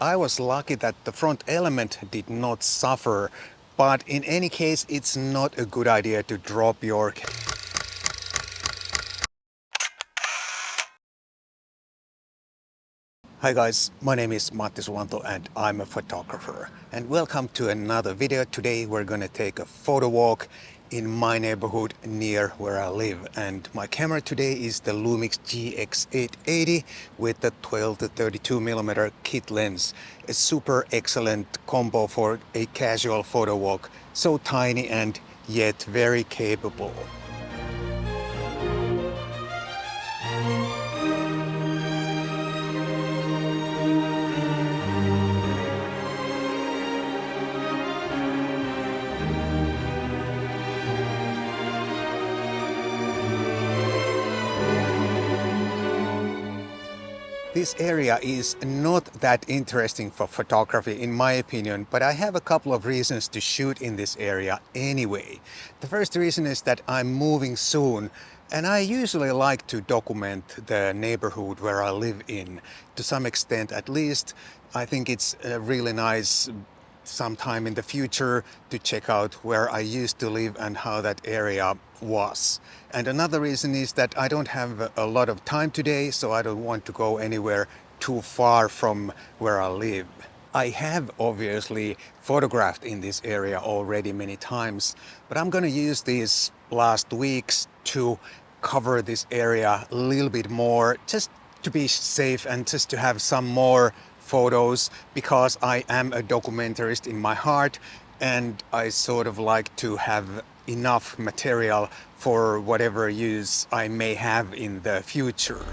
I was lucky that the front element did not suffer, but in any case it's not a good idea to drop your Hi guys, my name is Matti Sulanto and I'm a photographer. And welcome to another video. Today we're gonna take a photo walk in my neighborhood near where I live. And my camera today is the Lumix GX880 with the 12 to 32mm kit lens. A super excellent combo for a casual photo walk. So tiny and yet very capable. This area is not that interesting for photography in my opinion, but I have a couple of reasons to shoot in this area anyway. The first reason is that I'm moving soon and I usually like to document the neighborhood where I live in. To some extent at least, I think it's really nice sometime in the future to check out where I used to live and how that area was. And another reason is that I don't have a lot of time today, so I don't want to go anywhere too far from where I live. I have obviously photographed in this area already many times, but I'm gonna use these last weeks to cover this area a little bit more, just to be safe and just to have some more photos, because I am a documentarist in my heart and I sort of like to have enough material for whatever use I may have in the future.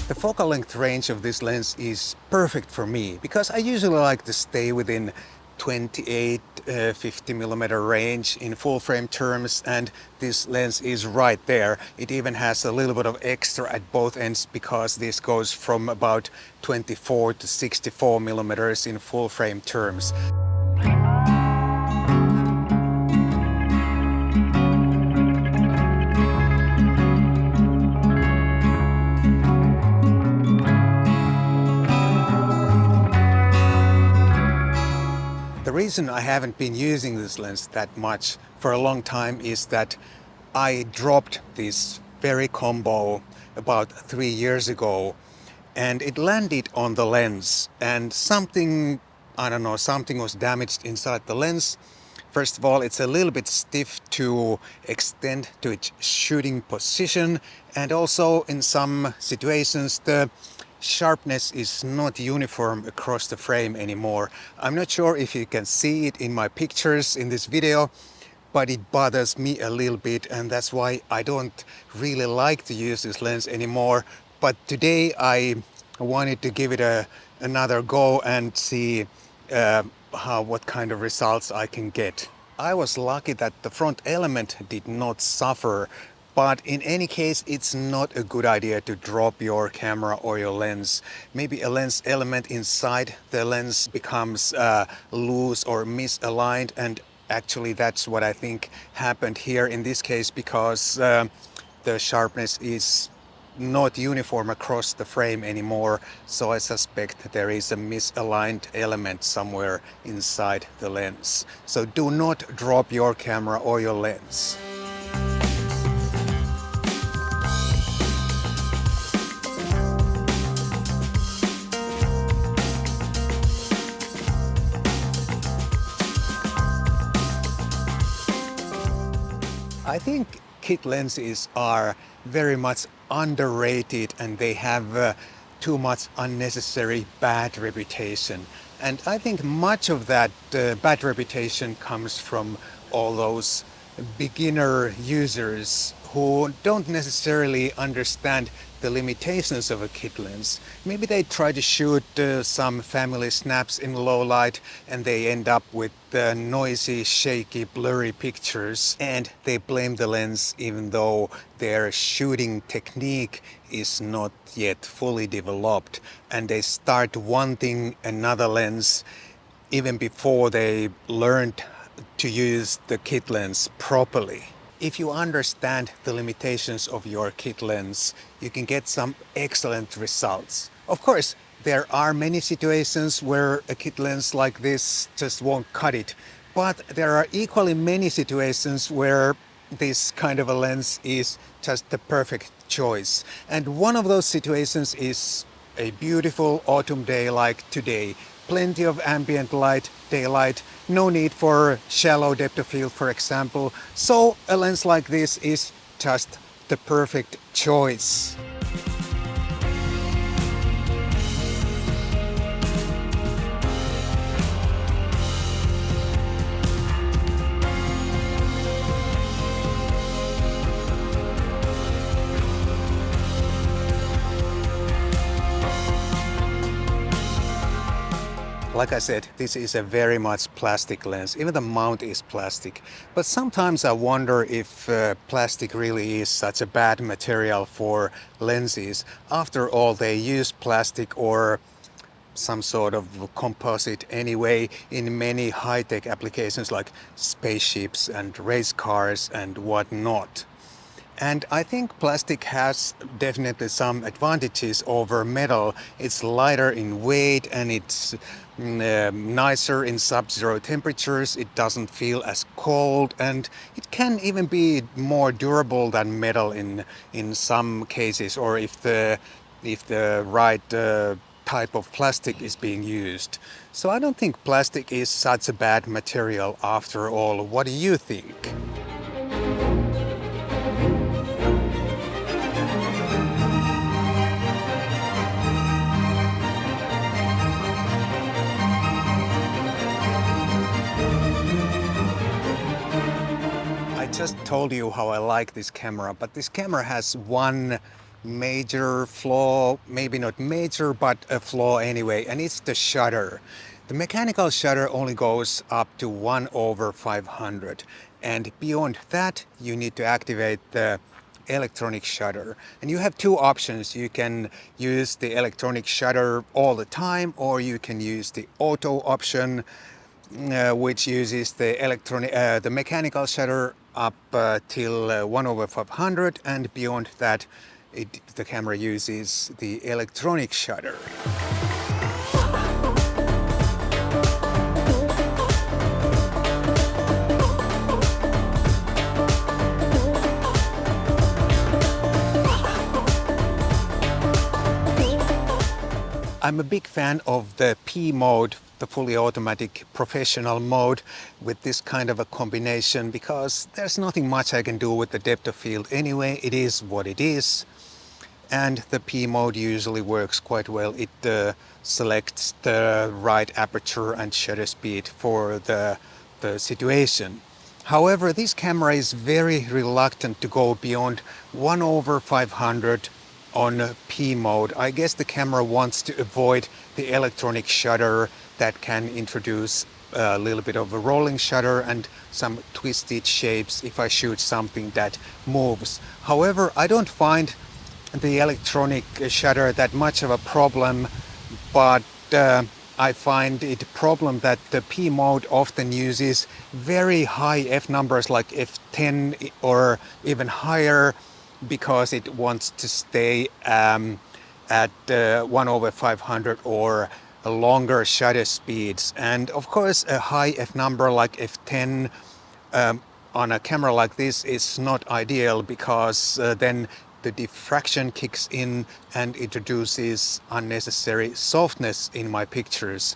The focal length range of this lens is perfect for me because I usually like to stay within 28-50mm range in full frame terms, and this lens is right there. It even has a little bit of extra at both ends because this goes from about 24 to 64mm in full frame terms. The reason I haven't been using this lens that much for a long time is that I dropped this very combo about 3 years ago and it landed on the lens and something was damaged inside the lens. First of all, it's a little bit stiff to extend to its shooting position, and also in some situations the sharpness is not uniform across the frame anymore. I'm not sure if you can see it in my pictures in this video, but it bothers me a little bit, and that's why I don't really like to use this lens anymore. But today I wanted to give it another go and see what kind of results I can get. I was lucky that the front element did not suffer, but in any case it's not a good idea to drop your camera or your lens. Maybe a lens element inside the lens becomes loose or misaligned, and actually that's what I think happened here in this case, because the sharpness is not uniform across the frame anymore, so I suspect there is a misaligned element somewhere inside the lens. So do not drop your camera or your lens. I think kit lenses are very much underrated and they have too much unnecessary bad reputation. And I think much of that bad reputation comes from all those beginner users who don't necessarily understand the limitations of a kit lens. Maybe they try to shoot some family snaps in low light and they end up with noisy, shaky, blurry pictures, and they blame the lens even though their shooting technique is not yet fully developed, and they start wanting another lens even before they learned to use the kit lens properly. If you understand the limitations of your kit lens, you can get some excellent results. Of course, there are many situations where a kit lens like this just won't cut it, but there are equally many situations where this kind of a lens is just the perfect choice. And one of those situations is a beautiful autumn day like today. Plenty of ambient light, daylight, no need for shallow depth of field, for example. So a lens like this is just the perfect choice. Like I said, this is a very much plastic lens. Even the mount is plastic. But sometimes I wonder if plastic really is such a bad material for lenses. After all, they use plastic or some sort of composite anyway in many high-tech applications like spaceships and race cars and whatnot. And I think plastic has definitely some advantages over metal. It's lighter in weight and it's nicer in sub-zero temperatures. It doesn't feel as cold, and it can even be more durable than metal in some cases, or if the right type of plastic is being used. So I don't think plastic is such a bad material after all. What do you think? I just told you how I like this camera, but this camera has one major flaw, maybe not major, but a flaw anyway, and it's the shutter. The mechanical shutter only goes up to 1/500, and beyond that you need to activate the electronic shutter. And you have two options. You can use the electronic shutter all the time, or you can use the auto option, which uses the mechanical shutter up till 1/500, and beyond that the camera uses the electronic shutter. I'm a big fan of the P mode, the fully automatic professional mode, with this kind of a combination, because there's nothing much I can do with the depth of field anyway. It is what it is. And the P mode usually works quite well. It selects the right aperture and shutter speed for the situation. However, this camera is very reluctant to go beyond 1/500 on P mode. I guess the camera wants to avoid the electronic shutter that can introduce a little bit of a rolling shutter and some twisted shapes if I shoot something that moves. However, I don't find the electronic shutter that much of a problem, but I find it a problem that the P mode often uses very high F numbers like F10 or even higher, because it wants to stay at 1/500 or longer shutter speeds. And of course a high F number like F10 on a camera like this is not ideal, because then the diffraction kicks in and introduces unnecessary softness in my pictures.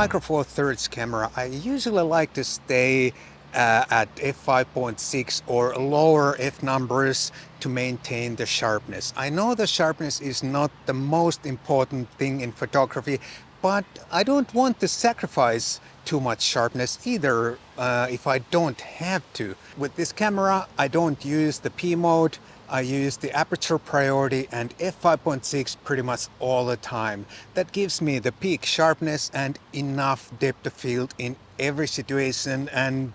Micro Four Thirds camera, I usually like to stay at f5.6 or lower f numbers to maintain the sharpness. I know the sharpness is not the most important thing in photography, but I don't want to sacrifice too much sharpness either if I don't have to. With this camera, I don't use the P mode. I use the aperture priority and f5.6 pretty much all the time. That gives me the peak sharpness and enough depth of field in every situation and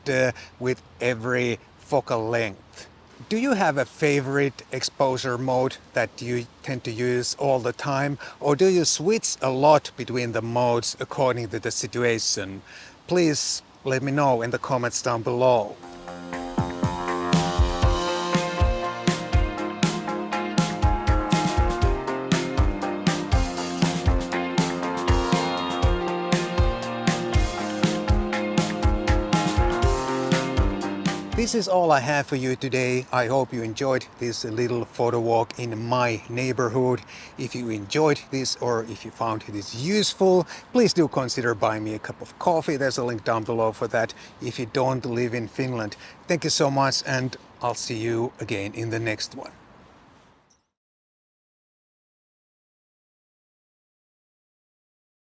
with every focal length. Do you have a favorite exposure mode that you tend to use all the time, or do you switch a lot between the modes according to the situation? Please let me know in the comments down below. This is all I have for you today. I hope you enjoyed this little photo walk in my neighborhood. If you enjoyed this or if you found this useful, please do consider buying me a cup of coffee. There's a link down below for that if you don't live in Finland. Thank you so much, and I'll see you again in the next one.